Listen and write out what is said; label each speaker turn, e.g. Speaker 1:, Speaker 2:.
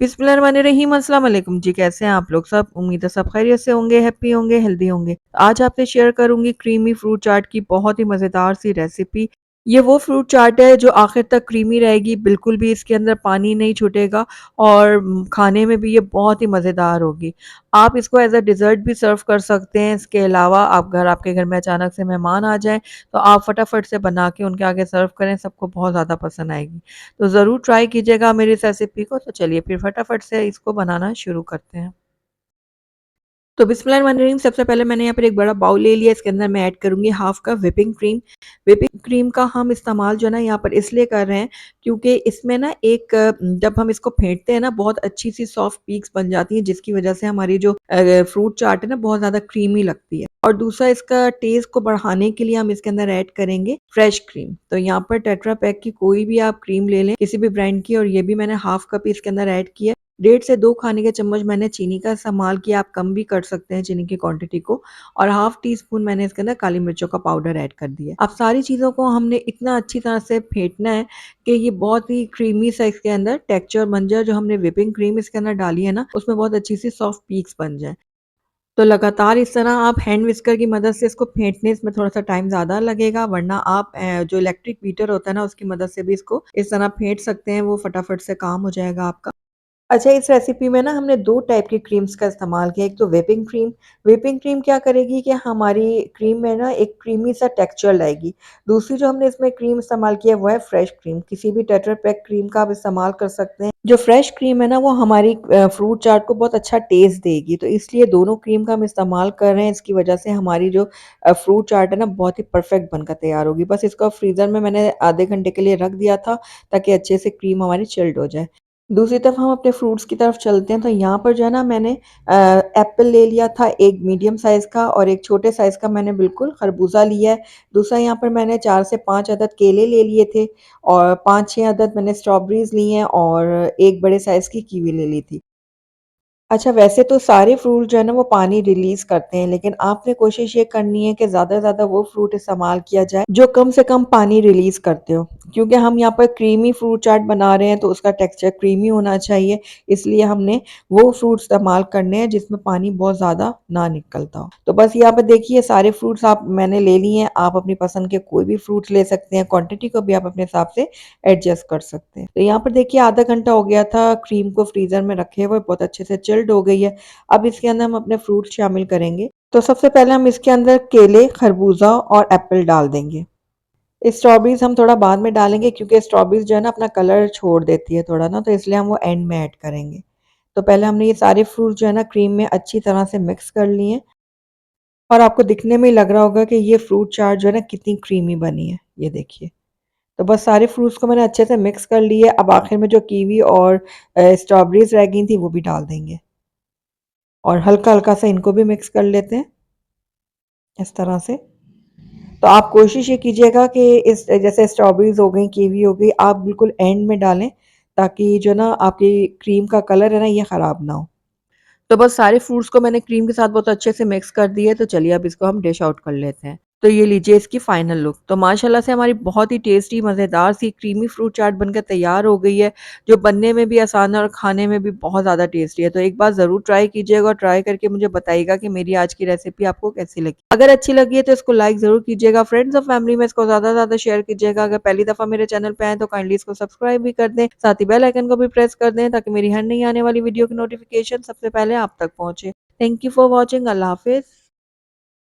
Speaker 1: बिस्मिल्लाहिर्रहमानिर्रहीम, अस्सलाम वालेकुम जी। कैसे हैं आप लोग सब? उम्मीद है सब खैरियत से होंगे, हैप्पी होंगे, हेल्दी होंगे। आज आपसे शेयर करूंगी क्रीमी फ्रूट चाट की बहुत ही मज़ेदार सी रेसिपी। ये वो फ्रूट चाट है जो आखिर तक क्रीमी रहेगी, बिल्कुल भी इसके अंदर पानी नहीं छूटेगा और खाने में भी ये बहुत ही मज़ेदार होगी। आप इसको एज अ डिज़र्ट भी सर्व कर सकते हैं। इसके अलावा आपके घर में अचानक से मेहमान आ जाएं तो आप फटाफट से बना के उनके आगे सर्व करें, सबको बहुत ज़्यादा पसंद आएगी। तो ज़रूर ट्राई कीजिएगा मेरी इस रेसिपी को। तो चलिए फिर फटाफट से इसको बनाना शुरू करते हैं। तो बिस्मिल्लाहिर्रहमानिर्रहीम, सबसे पहले मैंने यहाँ पर एक बड़ा बाउल ले लिया। इसके अंदर मैं ऐड करूँगी half cup whipping cream. Whipping cream का हम इस्तेमाल जो है ना यहाँ पर इसलिए कर रहे हैं क्योंकि इसमें ना जब हम इसको फेंटते हैं ना बहुत अच्छी सी सॉफ्ट पीक्स बन जाती हैं, जिसकी वजह से हमारी जो फ्रूट चाट है ना बहुत ज़्यादा क्रीमी लगती है। और दूसरा, इसका टेस्ट को बढ़ाने के लिए हम इसके अंदर ऐड करेंगे फ्रेश क्रीम। तो यहाँ पर टेट्रा पैक की कोई भी आप क्रीम ले लें किसी भी ब्रांड की, और ये भी मैंने हाफ कप इसके अंदर ऐड किया। 1.5 से 2 खाने के चम्मच मैंने चीनी का इस्तेमाल किया। आप कम भी कर सकते हैं चीनी की क्वांटिटी को। और हाफ टी स्पून मैंने इसके अंदर काली मिर्चों का पाउडर ऐड कर दिया। अब सारी चीज़ों को हमने इतना अच्छी तरह से फेंटना है कि ये बहुत ही क्रीमी सा इसके अंदर टेक्सचर बन जाए। जो हमने व्हिपिंग क्रीम इसके अंदर डाली है ना उसमें बहुत अच्छी सी सॉफ्ट पीक्स बन जाए। तो लगातार इस तरह आप हैंड विस्कर की मदद से इसको फेंटने, इसमें थोड़ा-सा टाइम ज़्यादा लगेगा, वरना आप जो इलेक्ट्रिक बीटर होता है ना उसकी मदद से भी इसको इस तरह फेंट सकते हैं, वो फटाफट से काम हो जाएगा आपका। अच्छा, इस रेसिपी में ना हमने 2 टाइप की क्रीम्स का इस्तेमाल किया। एक तो व्हिपिंग क्रीम। व्हिपिंग क्रीम क्या करेगी कि हमारी क्रीम में ना एक क्रीमी सा टेक्सचर लाएगी। दूसरी जो हमने इसमें क्रीम इस्तेमाल की है वो है फ्रेश क्रीम। किसी भी टेट्रा पैक क्रीम का आप इस्तेमाल कर सकते हैं। जो फ्रेश क्रीम है ना वो हमारी फ्रूट चाट को बहुत अच्छा टेस्ट देगी। तो इसलिए दोनों क्रीम का हम इस्तेमाल कर रहे हैं। इसकी वजह से हमारी जो फ्रूट चाट है ना बहुत ही परफेक्ट बनकर तैयार होगी। बस इसको फ्रीज़र में मैंने आधे घंटे के लिए रख दिया था ताकि अच्छे से क्रीम हमारी चिल्ड हो जाए। दूसरी तरफ हम अपने फ्रूट्स की तरफ चलते हैं। तो यहाँ पर जो है ना मैंने एप्पल ले लिया था, एक मीडियम साइज़ का, और एक छोटे साइज़ का मैंने बिल्कुल खरबूजा लिया है। दूसरा, यहाँ पर मैंने 4 से 5 अदद केले ले लिए थे, और 5-6 अदद मैंने स्ट्रॉबेरीज़ ली हैं, और एक बड़े साइज़ की कीवी ले ली थी। अच्छा, वैसे तो सारे फ्रूट जो है ना वो पानी रिलीज़ करते हैं, लेकिन आपने कोशिश ये करनी है कि ज़्यादा से ज़्यादा वो फ्रूट इस्तेमाल किया जाए जो कम से कम पानी रिलीज़ करते हो। क्योंकि हम यहाँ पर क्रीमी फ्रूट चाट बना रहे हैं तो उसका टेक्सचर क्रीमी होना चाहिए, इसलिए हमने वो फ्रूट इस्तेमाल करने हैं जिसमें पानी बहुत ज़्यादा ना निकलता हो। तो बस यहाँ पे देखिए सारे फ्रूट्स आप मैंने ले लिए हैं। आप अपनी पसंद के कोई भी फ्रूट्स ले सकते हैं, क्वांटिटी को भी आप अपने हिसाब से एडजस्ट कर सकते हैं। तो यहाँ पर देखिए आधा घंटा हो गया था क्रीम को फ्रीज़र में रखे हुए, बहुत अच्छे से चिल्ड हो गई है। अब इसके अंदर हम अपने फ्रूट शामिल करेंगे। तो सबसे पहले हम इसके अंदर केले, खरबूजा और एप्पल डाल देंगे। स्ट्रॉबेरीज़ हम थोड़ा बाद में डालेंगे क्योंकि स्ट्रॉबेरीज़ जो है ना अपना कलर छोड़ देती है थोड़ा ना, तो इसलिए हम वो एंड में ऐड करेंगे। तो पहले हमने ये सारे फ्रूट जो है ना क्रीम में अच्छी तरह से मिक्स कर लिए, और आपको दिखने में ही लग रहा होगा कि ये फ्रूट चाट जो है ना कितनी क्रीमी बनी है। ये देखिए। तो बस सारे फ्रूट्स को मैंने अच्छे से मिक्स कर लिए। अब आखिर में जो कीवी और स्ट्रॉबेरीज़ रह गई थी वो भी डाल देंगे, और हल्का-हल्का सा इनको भी मिक्स कर लेते हैं, इस तरह से। तो आप कोशिश ये कीजिएगा कि इस जैसे स्ट्रॉबेरीज़ हो गई, कीवी हो गई, आप बिल्कुल एंड में डालें ताकि जो ना आपकी क्रीम का कलर है ना ये ख़राब ना हो। तो बस सारे फ्रूट्स को मैंने क्रीम के साथ बहुत अच्छे से मिक्स कर दिया है। तो चलिए अब इसको हम डिश आउट कर लेते हैं। तो ये लीजिए इसकी फाइनल लुक। तो माशाल्लाह से हमारी बहुत ही टेस्टी मज़ेदार सी क्रीमी फ्रूट चाट बनकर तैयार हो गई है, जो बनने में भी आसान है और खाने में भी बहुत ज़्यादा टेस्टी है। तो एक बार ज़रूर ट्राई कीजिएगा, और ट्राई करके मुझे बताइएगा कि मेरी आज की रेसिपी आपको कैसी लगी। अगर अच्छी लगी है तो इसको लाइक ज़रूर कीजिएगा, फ्रेंड्स और फैमिली में इसको ज़्यादा से ज़्यादा शेयर कीजिएगा। अगर पहली दफ़ा मेरे चैनल पे आएँ तो काइंडली इसको सब्सक्राइब भी कर दें, साथ ही बेल आइकन को भी प्रेस कर दें ताकि मेरी हर नई आने वाली वीडियो की नोटिफिकेशन सबसे पहले आप तक पहुँचे। Thank you for watching. अल्लाह हाफ़िज़।